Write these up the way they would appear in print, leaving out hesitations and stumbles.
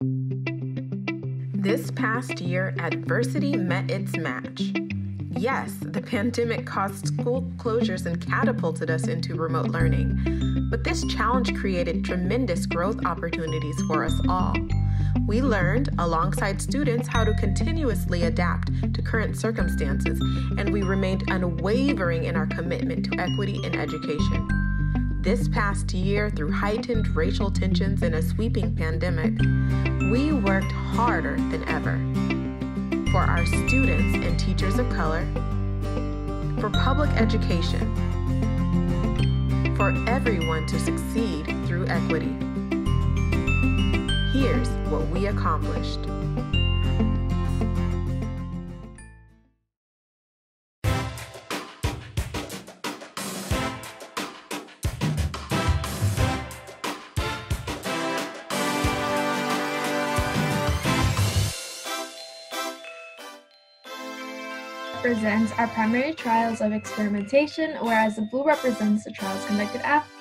This past year, adversity met its match. Yes, the pandemic caused school closures and catapulted us into remote learning, but this challenge created tremendous growth opportunities for us all. We learned, alongside students, how to continuously adapt to current circumstances, and we remained unwavering in our commitment to equity in education. This past year, through heightened racial tensions and a sweeping pandemic, we worked harder than ever. For our students and teachers of color, for public education, for everyone to succeed through equity. Here's what we accomplished. Represents our primary trials of experimentation, whereas the blue represents the trials conducted after.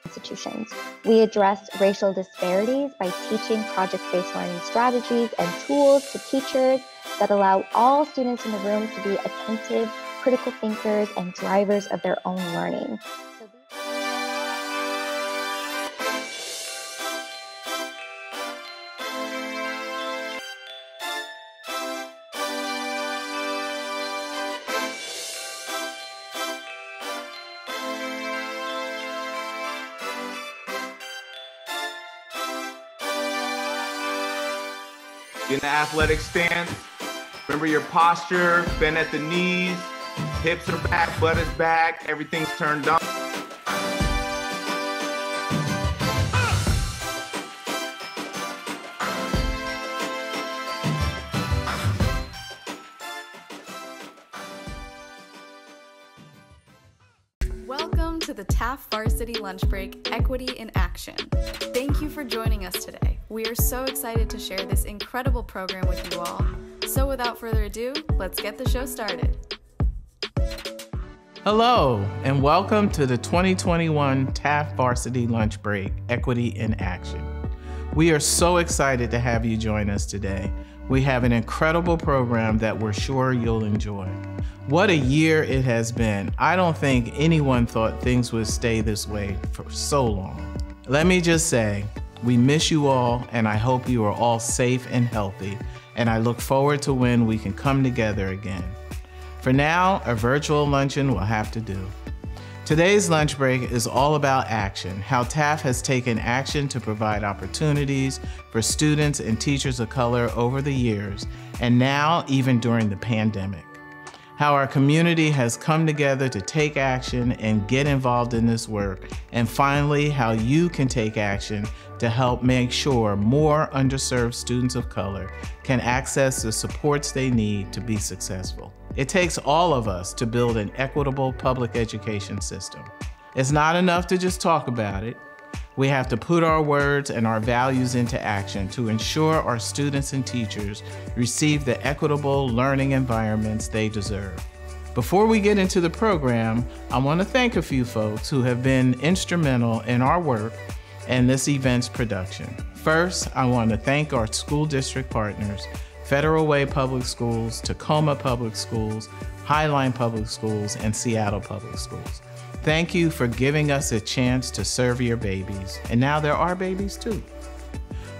Institutions. We addressed racial disparities by teaching project-based learning strategies and tools to teachers that allow all students in the room to be attentive, critical thinkers, and drivers of their own learning. In the athletic stance, remember your posture, bend at the knees, hips are back, butt is back, everything's turned up. Welcome to the TAF Varsity Lunchbreak Equity in Action. Thank you for joining us today. We are so excited to share this incredible program with you all. So without further ado, let's get the show started. Hello, and welcome to the 2021 TAF Varsity Lunchbreak Equity in Action. We are so excited to have you join us today. We have an incredible program that we're sure you'll enjoy. What a year it has been. I don't think anyone thought things would stay this way for so long. Let me just say, we miss you all, and I hope you are all safe and healthy, and I look forward to when we can come together again. For now, a virtual luncheon will have to do. Today's lunch break is all about action, how TAF has taken action to provide opportunities for students and teachers of color over the years, and now even during the pandemic. How our community has come together to take action and get involved in this work, and finally, how you can take action to help make sure more underserved students of color can access the supports they need to be successful. It takes all of us to build an equitable public education system. It's not enough to just talk about it. We have to put our words and our values into action to ensure our students and teachers receive the equitable learning environments they deserve. Before we get into the program, I want to thank a few folks who have been instrumental in our work and this event's production. First, I want to thank our school district partners, Federal Way Public Schools, Tacoma Public Schools, Highline Public Schools, and Seattle Public Schools. Thank you for giving us a chance to serve your babies, and now there are babies too.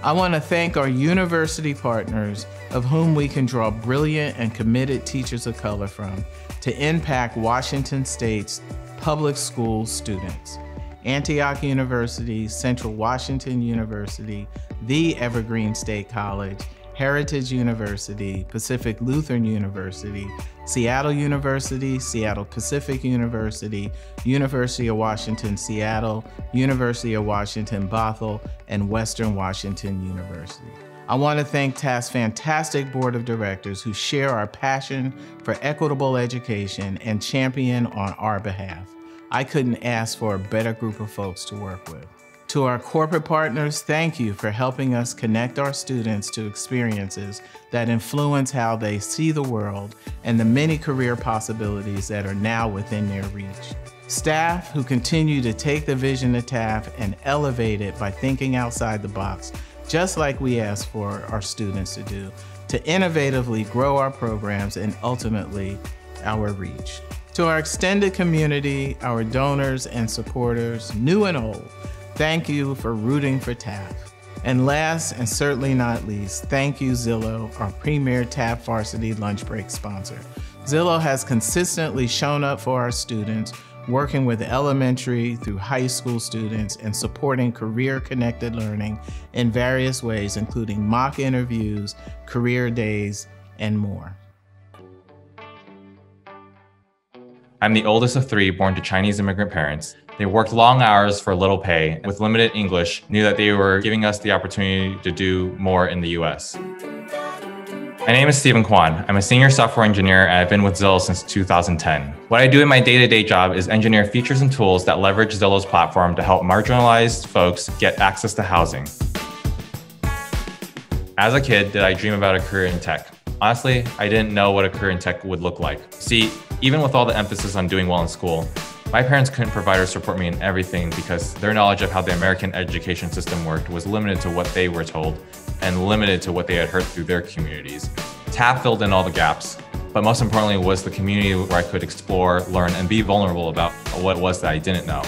I want to thank our university partners, of whom we can draw brilliant and committed teachers of color from to impact Washington State's public school students. Antioch University, Central Washington University, the Evergreen State College, Heritage University, Pacific Lutheran University, Seattle University, Seattle Pacific University, University of Washington, Seattle, University of Washington, Bothell, and Western Washington University. I want to thank TAF's fantastic board of directors who share our passion for equitable education and champion on our behalf. I couldn't ask for a better group of folks to work with. To our corporate partners, thank you for helping us connect our students to experiences that influence how they see the world and the many career possibilities that are now within their reach. Staff who continue to take the vision of TAF and elevate it by thinking outside the box, just like we ask for our students to do, to innovatively grow our programs and ultimately our reach. To our extended community, our donors and supporters, new and old, thank you for rooting for TAF. And last and certainly not least, thank you Zillow, our premier TAF Varsity Lunchbreak sponsor. Zillow has consistently shown up for our students, working with elementary through high school students and supporting career-connected learning in various ways, including mock interviews, career days, and more. I'm the oldest of three born to Chinese immigrant parents. They worked long hours for little pay and with limited English, knew that they were giving us the opportunity to do more in the US. My name is Kwan. I'm a senior software engineer and I've been with Zillow since 2010. What I do in my day-to-day job is engineer features and tools that leverage Zillow's platform to help marginalized folks get access to housing. As a kid, did I dream about a career in tech? Honestly, I didn't know what a career in tech would look like. See, even with all the emphasis on doing well in school, my parents couldn't provide or support me in everything because their knowledge of how the American education system worked was limited to what they were told and limited to what they had heard through their communities. TAF filled in all the gaps, but most importantly was the community where I could explore, learn, and be vulnerable about what it was that I didn't know.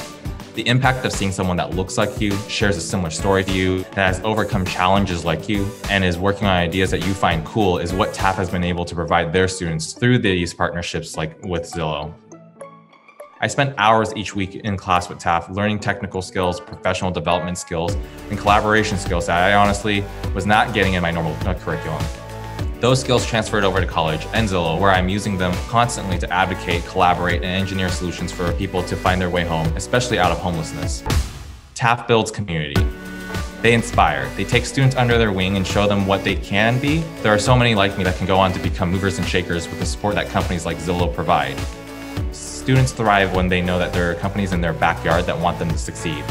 The impact of seeing someone that looks like you, shares a similar story to you, that has overcome challenges like you, and is working on ideas that you find cool is what TAF has been able to provide their students through these partnerships like with Zillow. I spent hours each week in class with TAF learning technical skills, professional development skills, and collaboration skills that I honestly was not getting in my normal curriculum. Those skills transferred over to college and Zillow, where I'm using them constantly to advocate, collaborate, and engineer solutions for people to find their way home, especially out of homelessness. TAF builds community. They inspire. They take students under their wing and show them what they can be. There are so many like me that can go on to become movers and shakers with the support that companies like Zillow provide. Students thrive when they know that there are companies in their backyard that want them to succeed.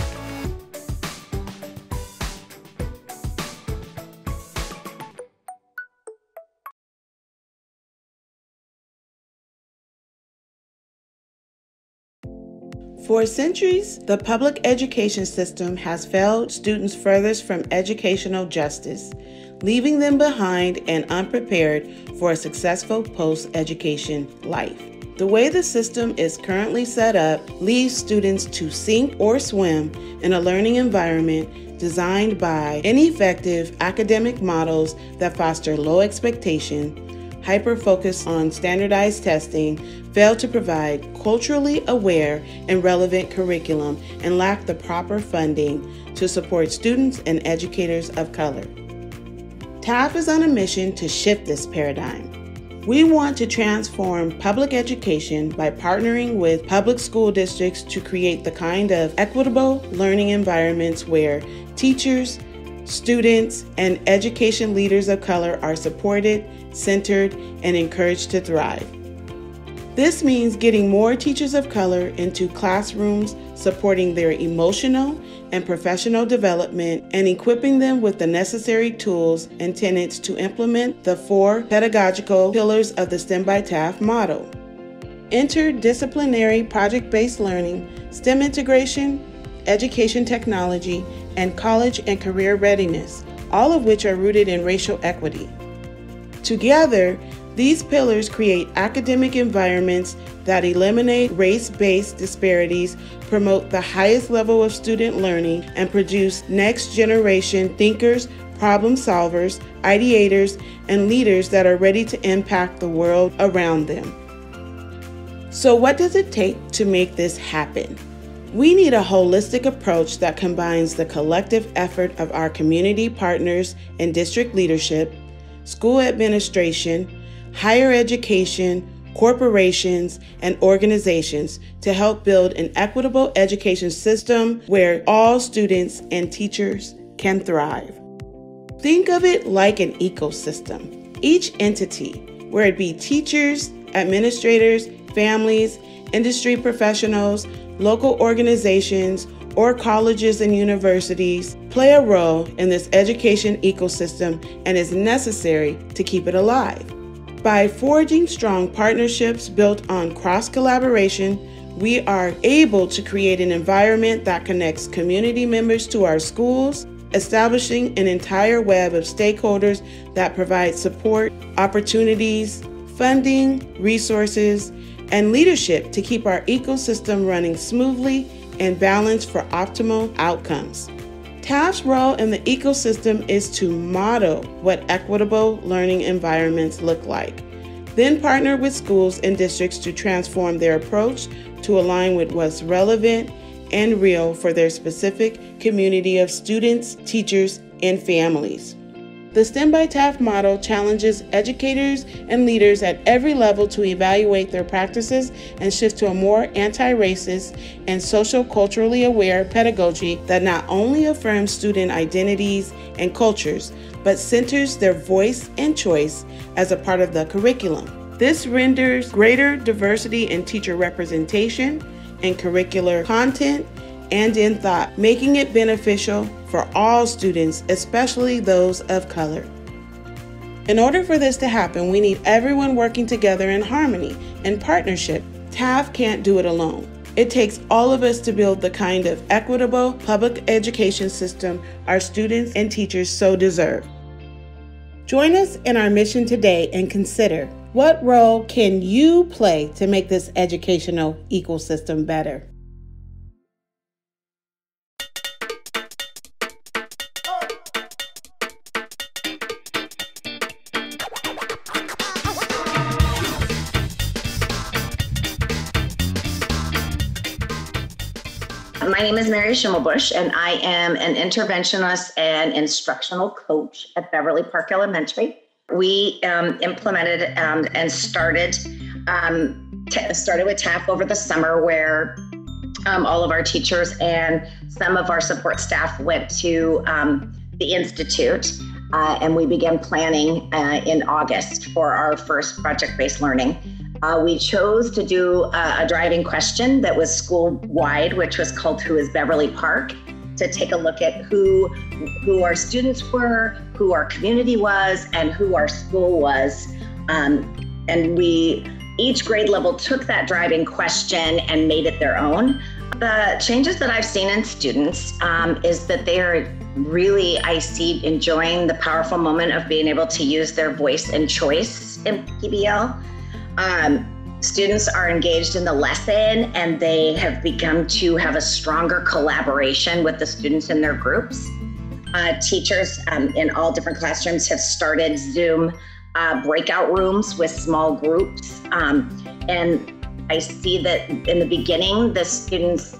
For centuries, the public education system has failed students furthest from educational justice, leaving them behind and unprepared for a successful post-education life. The way the system is currently set up leaves students to sink or swim in a learning environment designed by ineffective academic models that foster low expectation, hyper-focus on standardized testing, fail to provide culturally aware and relevant curriculum, and lack the proper funding to support students and educators of color. TAF is on a mission to shift this paradigm. We want to transform public education by partnering with public school districts to create the kind of equitable learning environments where teachers, students, and education leaders of color are supported, centered, and encouraged to thrive. This means getting more teachers of color into classrooms, supporting their emotional and professional development, and equipping them with the necessary tools and tenets to implement the 4 pedagogical pillars of the STEM by TAF model: interdisciplinary project-based learning, STEM integration, education technology, and college and career readiness, all of which are rooted in racial equity. Together, these pillars create academic environments that eliminate race-based disparities, promote the highest level of student learning, and produce next-generation thinkers, problem solvers, ideators, and leaders that are ready to impact the world around them. So what does it take to make this happen? We need a holistic approach that combines the collective effort of our community partners and district leadership, school administration, higher education, corporations, and organizations to help build an equitable education system where all students and teachers can thrive. Think of it like an ecosystem. Each entity, where it be teachers, administrators, families, industry professionals, local organizations, or colleges and universities, play a role in this education ecosystem and is necessary to keep it alive. By forging strong partnerships built on cross-collaboration, we are able to create an environment that connects community members to our schools, establishing an entire web of stakeholders that provide support, opportunities, funding, resources, and leadership to keep our ecosystem running smoothly and balanced for optimal outcomes. TAF's role in the ecosystem is to model what equitable learning environments look like, then partner with schools and districts to transform their approach to align with what's relevant and real for their specific community of students, teachers, and families. The STEM by TAF model challenges educators and leaders at every level to evaluate their practices and shift to a more anti-racist and social-culturally aware pedagogy that not only affirms student identities and cultures, but centers their voice and choice as a part of the curriculum. This renders greater diversity in teacher representation, in curricular content, and in thought, making it beneficial for all students, especially those of color. In order for this to happen, we need everyone working together in harmony and partnership. TAF can't do it alone. It takes all of us to build the kind of equitable public education system our students and teachers so deserve. Join us in our mission today and consider, what role can you play to make this educational ecosystem better? My name is Mary Schimmelbusch, and I am an interventionist and instructional coach at Beverly Park Elementary. We implemented and started with TAF over the summer, where all of our teachers and some of our support staff went to the Institute, and we began planning in August for our first project-based learning. We chose to do a driving question that was school-wide, which was called Who is Beverly Park, to take a look at who our students were, who our community was, and who our school was. And each grade level took that driving question and made it their own. The changes that I've seen in students is that they are really, I see, enjoying the powerful moment of being able to use their voice and choice in PBL. Students are engaged in the lesson, and they have begun to have a stronger collaboration with the students in their groups. Teachers in all different classrooms have started Zoom breakout rooms with small groups. And I see that in the beginning, the students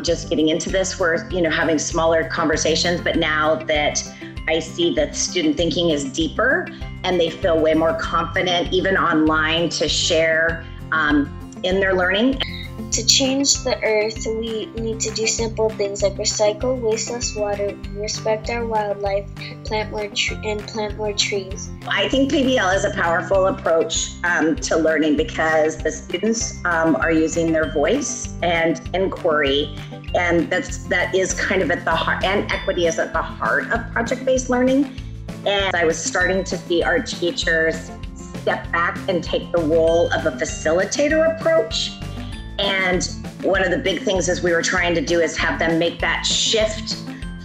just getting into this were, having smaller conversations, but now that I see that student thinking is deeper and they feel way more confident, even online, to share in their learning. To change the earth, we need to do simple things like recycle, waste less water, respect our wildlife, plant more trees. I think PBL is a powerful approach to learning, because the students are using their voice and inquiry, and that is kind of at the heart, and equity is at the heart of project-based learning. And I was starting to see our teachers step back and take the role of a facilitator approach. And one of the big things is we were trying to do is have them make that shift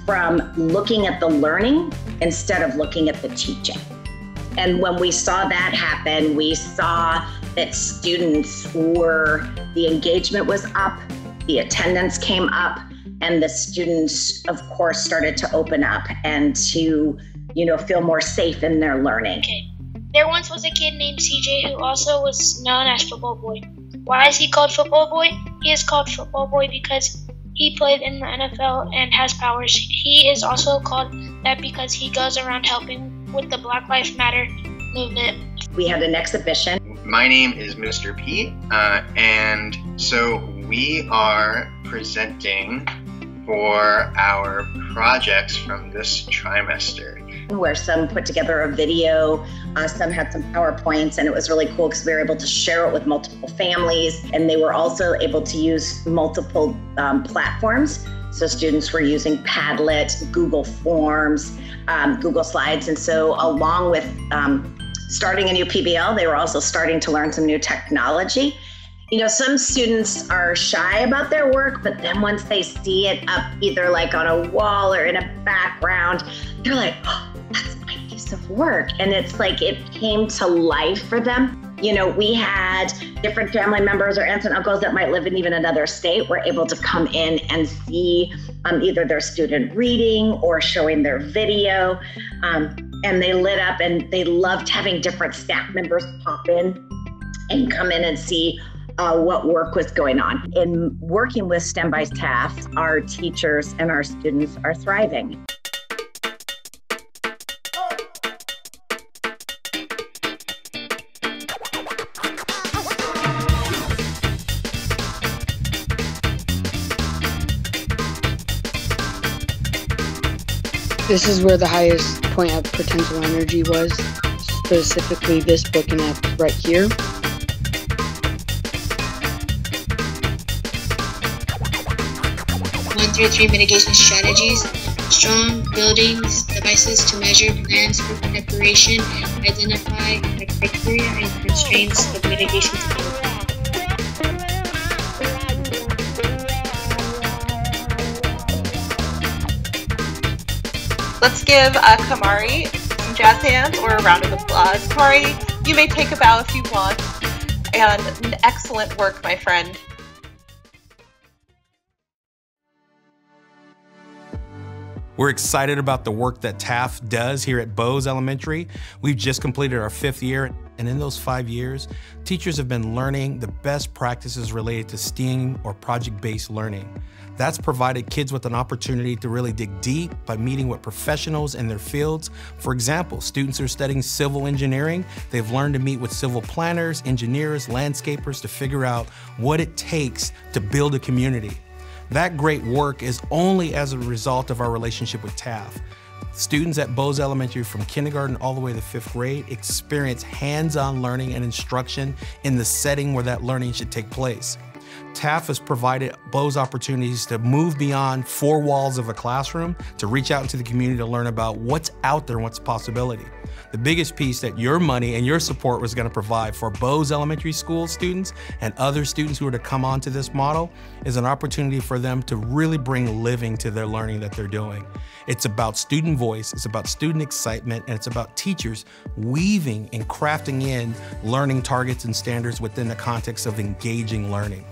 from looking at the learning instead of looking at the teaching. And when we saw that happen, we saw that the engagement was up, the attendance came up, and the students, of course, started to open up and to, feel more safe in their learning. Okay. There once was a kid named CJ who also was known as Football Boy. Why is he called Football Boy? He is called Football Boy because He played in the NFL and has powers. He is also called that because he goes around helping with the Black Lives Matter movement. We had an exhibition. My name is Mr. P, and so we are presenting for our projects from this trimester. Where some put together a video, some had some PowerPoints, and it was really cool because we were able to share it with multiple families, and they were also able to use multiple platforms. So students were using Padlet, Google Forms, Google Slides, and so along with starting a new PBL, they were also starting to learn some new technology. You know, some students are shy about their work, but then once they see it up either like on a wall or in a background, they're like, oh, that's my piece of work. And it's like it came to life for them. You know, we had different family members or aunts and uncles that might live in even another state were able to come in and see either their student reading or showing their video. And they lit up and they loved having different staff members pop in and come in and see what work was going on. In working with STEM by TAF, our teachers and our students are thriving. This is where the highest point of potential energy was, specifically this booking app right here. One through three mitigation strategies: strong buildings, devices to measure, plans for preparation, identify the criteria and constraints of mitigation development. Let's give Kamari some jazz hands or a round of applause. Kamari, you may take a bow if you want. And excellent work, my friend. We're excited about the work that TAF does here at Bose Elementary. We've just completed our 5th year, and in those 5 years, teachers have been learning the best practices related to STEAM or project-based learning. That's provided kids with an opportunity to really dig deep by meeting with professionals in their fields. For example, students are studying civil engineering. They've learned to meet with civil planners, engineers, landscapers to figure out what it takes to build a community. That great work is only as a result of our relationship with TAF. Students at Bose Elementary from kindergarten all the way to 5th grade experience hands-on learning and instruction in the setting where that learning should take place. TAF has provided Bose opportunities to move beyond 4 walls of a classroom to reach out into the community to learn about what's out there and what's a possibility. The biggest piece that your money and your support was going to provide for Bose Elementary School students and other students who are to come onto this model is an opportunity for them to really bring living to their learning that they're doing. It's about student voice, it's about student excitement, and it's about teachers weaving and crafting in learning targets and standards within the context of engaging learning.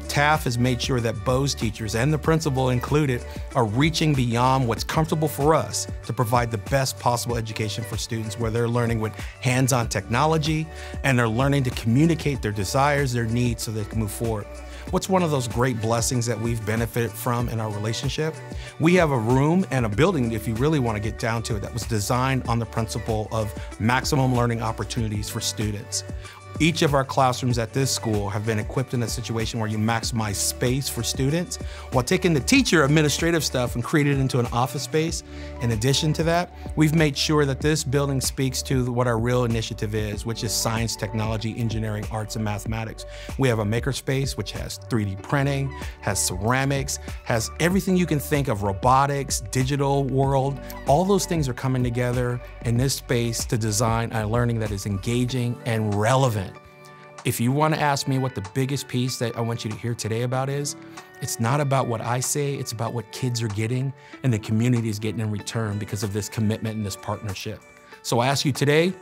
TAF has made sure that Bose teachers and the principal included are reaching beyond what's comfortable for us to provide the best possible education for students where they're learning with hands-on technology and they're learning to communicate their desires, their needs so they can move forward. What's one of those great blessings that we've benefited from in our relationship? We have a room and a building, if you really want to get down to it, that was designed on the principle of maximum learning opportunities for students. Each of our classrooms at this school have been equipped in a situation where you maximize space for students while taking the teacher administrative stuff and create it into an office space. In addition to that, we've made sure that this building speaks to what our real initiative is, which is science, technology, engineering, arts, and mathematics. We have a makerspace which has 3D printing, has ceramics, has everything you can think of, robotics, digital world. All those things are coming together in this space to design a learning that is engaging and relevant. If you want to ask me what the biggest piece that I want you to hear today about is, it's not about what I say, it's about what kids are getting and the community is getting in return because of this commitment and this partnership. So I ask you today,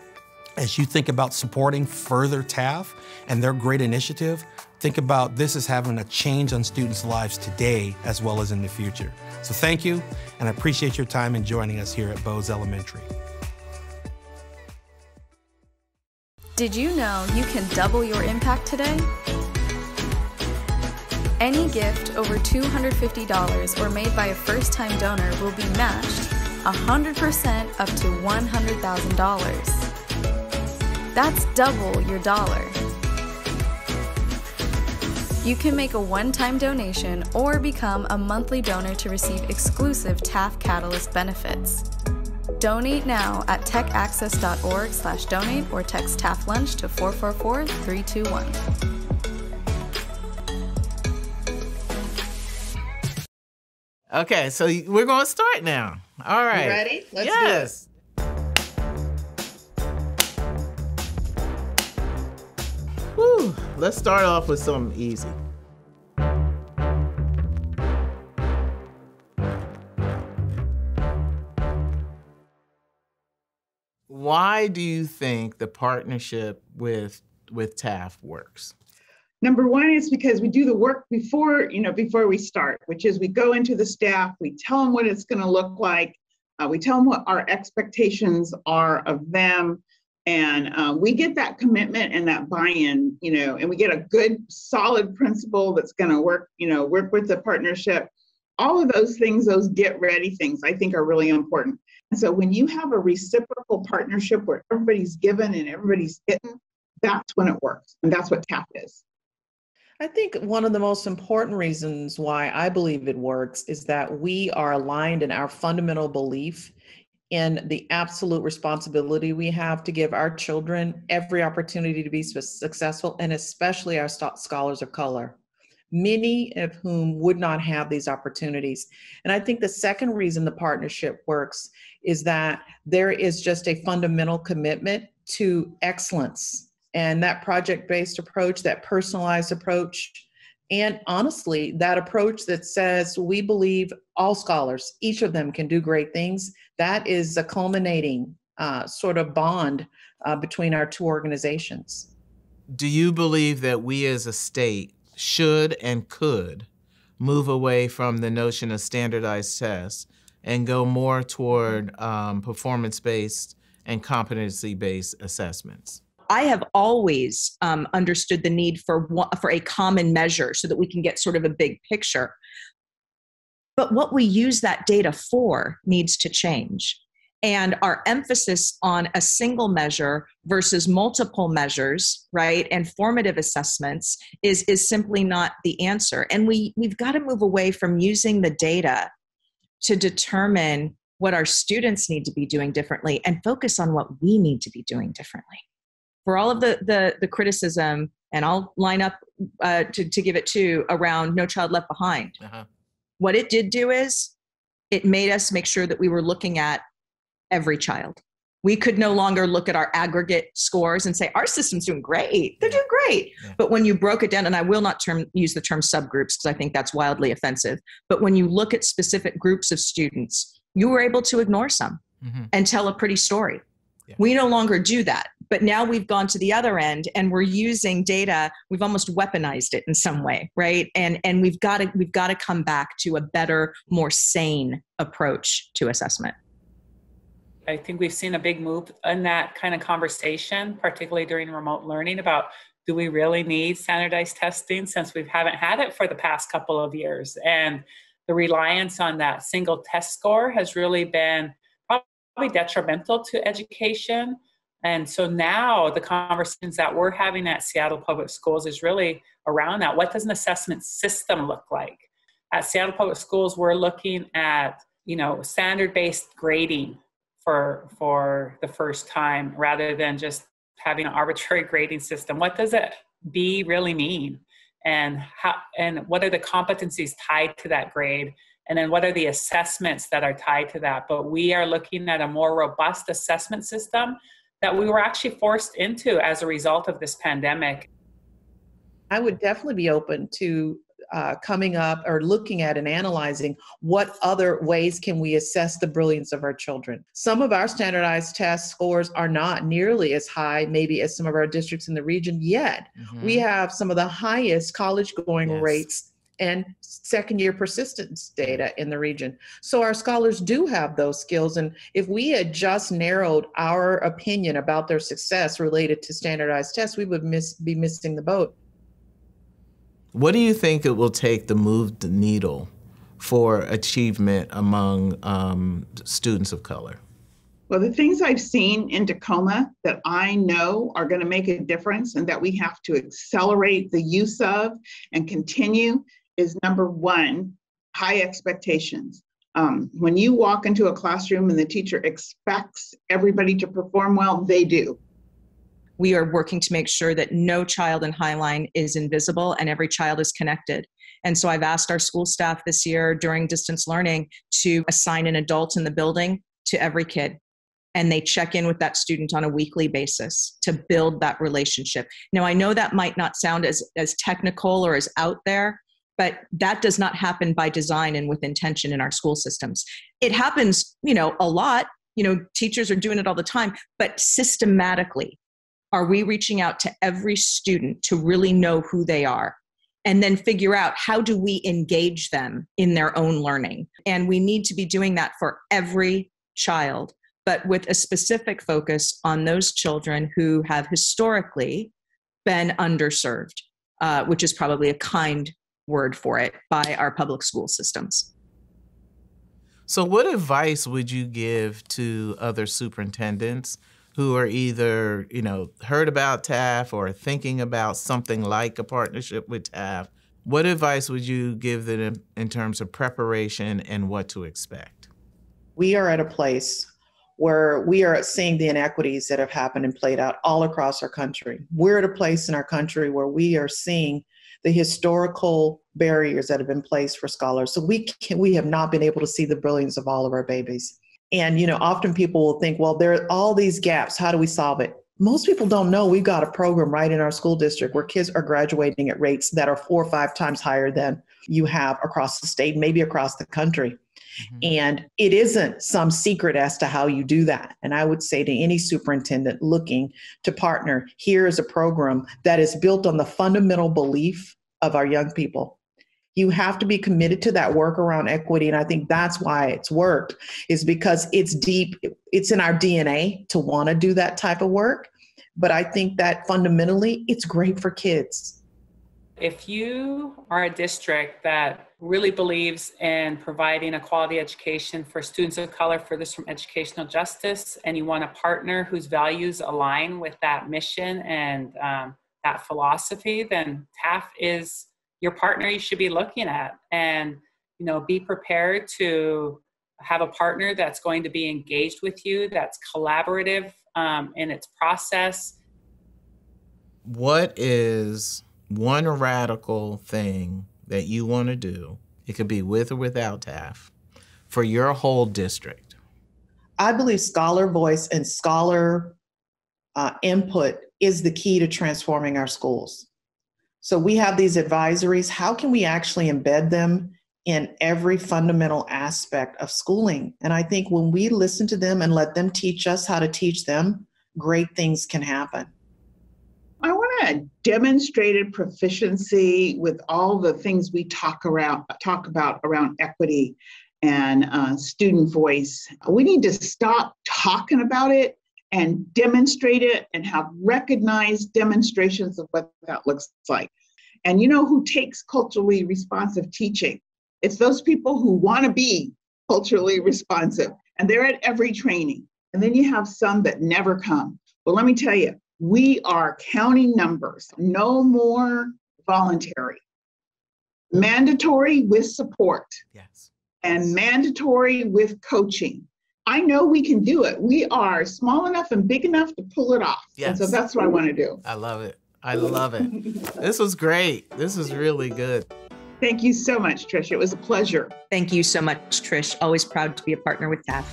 as you think about supporting further TAF and their great initiative, think about this as having a change on students' lives today as well as in the future. So thank you, and I appreciate your time in joining us here at Bose Elementary. Did you know you can double your impact today? Any gift over $250 or made by a first-time donor will be matched 100% up to $100,000. That's double your dollar. You can make a one-time donation or become a monthly donor to receive exclusive TAF Catalyst benefits. Donate now at techaccess.org/donate or text TAF Lunch to 444-321. Okay, so we're going to start now. All right. You ready? Let's do it. Whew. Let's start off with something easy. Why do you think the partnership with TAF works? Number one is because we do the work before we start, which is we go into the staff, we tell them what it's going to look like, we tell them what our expectations are of them, and we get that commitment and that buy-in, and we get a good, solid principal that's going to work with the partnership. All of those things, those get-ready things, I think are really important. And so when you have a reciprocal partnership where everybody's given and everybody's getting, that's when it works, and that's what TAF is. I think one of the most important reasons why I believe it works is that we are aligned in our fundamental belief in the absolute responsibility we have to give our children every opportunity to be successful, and especially our scholars of color, many of whom would not have these opportunities. And I think the second reason the partnership works is that there is just a fundamental commitment to excellence. And that project-based approach, that personalized approach, and honestly, that approach that says we believe all scholars, each of them can do great things, that is a culminating sort of bond between our two organizations. Do you believe that we as a state should and could move away from the notion of standardized tests and go more toward performance-based and competency-based assessments? I have always understood the need for a common measure so that we can get sort of a big picture. But what we use that data for needs to change. And our emphasis on a single measure versus multiple measures, right, and formative assessments is simply not the answer. And we've got to move away from using the data to determine what our students need to be doing differently and focus on what we need to be doing differently. For all of the criticism, and I'll line up to give it to around No Child Left Behind. What it did do is it made us make sure that we were looking at every child. We could no longer look at our aggregate scores and say, our system's doing great. They're doing great. Yeah. But when you broke it down, and I will not use the term subgroups because I think that's wildly offensive, but when you look at specific groups of students, you were able to ignore some and tell a pretty story. Yeah. We no longer do that. But now we've gone to the other end and we're using data. We've almost weaponized it in some way, right? And we've got to come back to a better, more sane approach to assessment. I think we've seen a big move in that kind of conversation, particularly during remote learning, about do we really need standardized testing since we haven't had it for the past couple of years? And the reliance on that single test score has really been probably detrimental to education. And so now the conversations that we're having at Seattle Public Schools is really around that. What does an assessment system look like? At Seattle Public Schools, we're looking at, standard-based grading for the first time rather than just having an arbitrary grading system. What does it really mean? And what are the competencies tied to that grade? And then what are the assessments that are tied to that? But we are looking at a more robust assessment system that we were actually forced into as a result of this pandemic. I would definitely be open to coming up or looking at and analyzing what other ways can we assess the brilliance of our children. Some of our standardized test scores are not nearly as high maybe as some of our districts in the region yet. We have some of the highest college going rates and second-year persistence data in the region. So our scholars do have those skills. And if we had just narrowed our opinion about their success related to standardized tests, we would be missing the boat. What do you think it will take to move the needle for achievement among students of color? Well, the things I've seen in Tacoma that I know are going to make a difference and that we have to accelerate the use of and continue is number one, high expectations. When you walk into a classroom and the teacher expects everybody to perform well, they do. We are working to make sure that no child in Highline is invisible and every child is connected. And so I've asked our school staff this year during distance learning to assign an adult in the building to every kid. And they check in with that student on a weekly basis to build that relationship. Now, I know that might not sound as technical or as out there, but that does not happen by design and with intention in our school systems. It happens, a lot. Teachers are doing it all the time, but systematically, are we reaching out to every student to really know who they are and then figure out how do we engage them in their own learning? And we need to be doing that for every child, but with a specific focus on those children who have historically been underserved, which is probably a kind word for it by our public school systems. So what advice would you give to other superintendents who are either, heard about TAF or thinking about something like a partnership with TAF? What advice would you give them in terms of preparation and what to expect? We are at a place where we are seeing the inequities that have happened and played out all across our country. We're at a place in our country where we are seeing the historical barriers that have been placed for scholars. So we have not been able to see the brilliance of all of our babies. And, often people will think, well, there are all these gaps. How do we solve it? Most people don't know we've got a program right in our school district where kids are graduating at rates that are 4 or 5 times higher than you have across the state, maybe across the country. Mm-hmm. And it isn't some secret as to how you do that. And I would say to any superintendent looking to partner, here is a program that is built on the fundamental belief of our young people. You have to be committed to that work around equity. And I think that's why it's worked, is because it's deep. It's in our DNA to want to do that type of work. But I think that fundamentally, it's great for kids. If you are a district that really believes in providing a quality education for students of color furthest from educational justice, and you want a partner whose values align with that mission and that philosophy, then TAF is your partner you should be looking at. And, be prepared to have a partner that's going to be engaged with you, that's collaborative in its process. What is one radical thing that you want to do, it could be with or without TAF, for your whole district? I believe scholar voice and scholar input is the key to transforming our schools. So we have these advisories. How can we actually embed them in every fundamental aspect of schooling? And I think when we listen to them and let them teach us how to teach them, great things can happen. I want a demonstrated proficiency with all the things we talk about around equity and student voice. We need to stop talking about it and demonstrate it and have recognized demonstrations of what that looks like. And who takes culturally responsive teaching? It's those people who want to be culturally responsive, and they're at every training. And then you have some that never come. Well, let me tell you, we are counting numbers. No more voluntary. Mandatory with support. Yes. And mandatory with coaching. I know we can do it. We are small enough and big enough to pull it off. Yes. And so that's what I want to do. I love it. I love it. This was great. This was really good. Thank you so much, Trish. It was a pleasure. Thank you so much, Trish. Always proud to be a partner with TAF.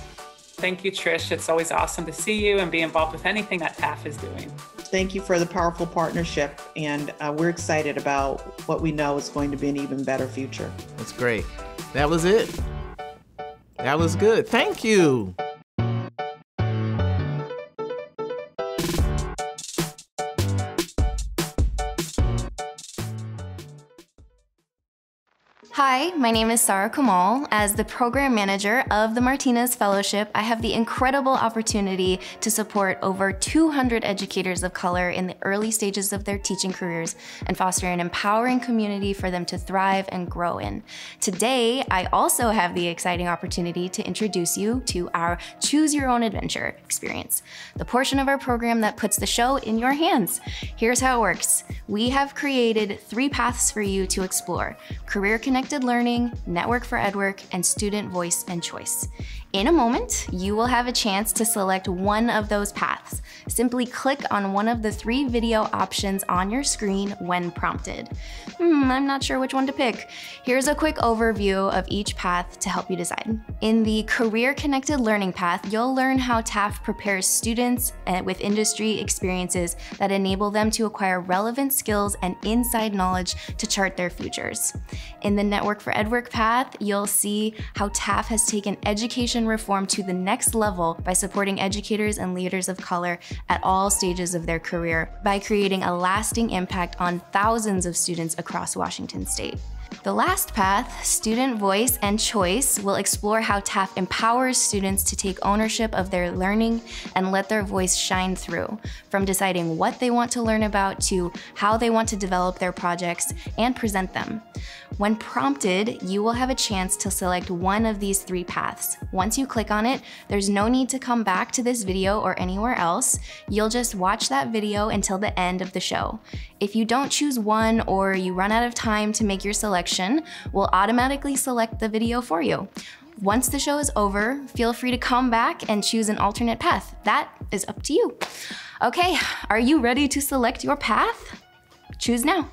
Thank you, Trish. It's always awesome to see you and be involved with anything that TAF is doing. Thank you for the powerful partnership. And we're excited about what we know is going to be an even better future. That's great. That was it. That was good. Thank you. Hi, my name is Sarah Kamal. As the program manager of the Martinez Fellowship, I have the incredible opportunity to support over 200 educators of color in the early stages of their teaching careers and foster an empowering community for them to thrive and grow in. Today, I also have the exciting opportunity to introduce you to our Choose Your Own Adventure experience, the portion of our program that puts the show in your hands. Here's how it works. We have created 3 paths for you to explore: career connected learning, network for EdWork, and student voice and choice. In a moment, you will have a chance to select one of those paths. Simply click on one of the 3 video options on your screen when prompted. I'm not sure which one to pick. Here's a quick overview of each path to help you decide. In the Career Connected Learning path, you'll learn how TAF prepares students with industry experiences that enable them to acquire relevant skills and inside knowledge to chart their futures. In the Network for EdWork path, you'll see how TAF has taken education reform to the next level by supporting educators and leaders of color at all stages of their career by creating a lasting impact on thousands of students across Washington state. The last path, Student Voice and Choice, will explore how TAF empowers students to take ownership of their learning and let their voice shine through, from deciding what they want to learn about to how they want to develop their projects and present them. When prompted, you will have a chance to select one of these 3 paths. Once you click on it, there's no need to come back to this video or anywhere else. You'll just watch that video until the end of the show. If you don't choose one or you run out of time to make your selection, we'll automatically select the video for you. Once the show is over, feel free to come back and choose an alternate path. That is up to you. Okay, are you ready to select your path? Choose now.